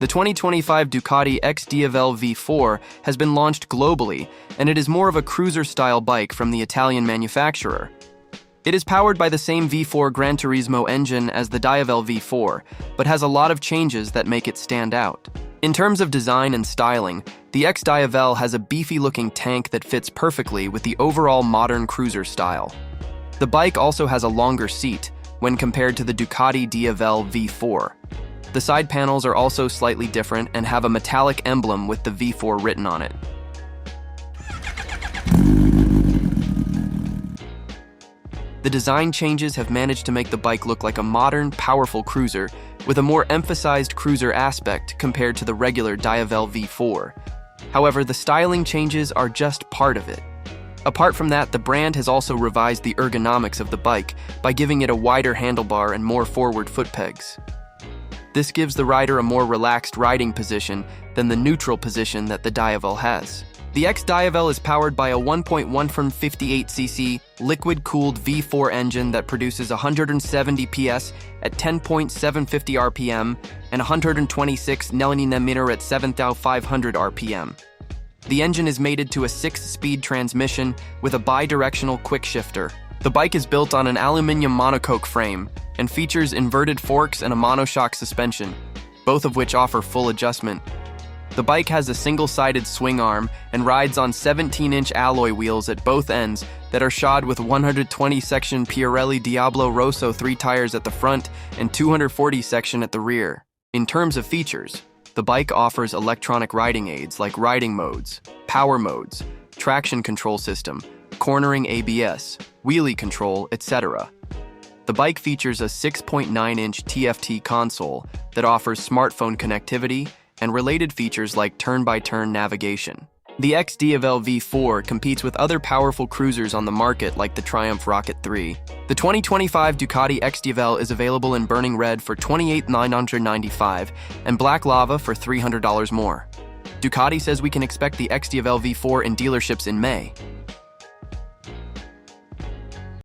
The 2025 Ducati XDiavel V4 has been launched globally, and it is more of a cruiser-style bike from the Italian manufacturer. It is powered by the same V4 Grantourismo engine as the Diavel V4, but has a lot of changes that make it stand out. In terms of design and styling, the XDiavel has a beefy-looking tank that fits perfectly with the overall modern cruiser style. The bike also has a longer seat when compared to the Ducati Diavel V4. The side panels are also slightly different and have a metallic emblem with the V4 written on it. The design changes have managed to make the bike look like a modern, powerful cruiser with a more emphasized cruiser aspect compared to the regular Diavel V4. However, the styling changes are just part of it. Apart from that, the brand has also revised the ergonomics of the bike by giving it a wider handlebar and more forward foot pegs. This gives the rider a more relaxed riding position than the neutral position that the Diavel has. The XDiavel is powered by a 1.158cc liquid-cooled V4 engine that produces 170 PS at 10.750 RPM and 126 Nm at 7,500 RPM. The engine is mated to a 6-speed transmission with a bi-directional quick shifter. The bike is built on an aluminum monocoque frame and features inverted forks and a monoshock suspension, both of which offer full adjustment. The bike has a single-sided swing arm and rides on 17-inch alloy wheels at both ends that are shod with 120-section Pirelli Diablo Rosso 3 tires at the front and 240-section at the rear. In terms of features, the bike offers electronic riding aids like riding modes, power modes, traction control system, cornering ABS, wheelie control, etc. The bike features a 6.9-inch TFT console that offers smartphone connectivity and related features like turn-by-turn navigation. The XDiavel V4 competes with other powerful cruisers on the market like the Triumph Rocket 3. The 2025 Ducati XDiavel is available in burning red for $28,995 and black lava for $300 more. Ducati says we can expect the XDiavel V4 in dealerships in May.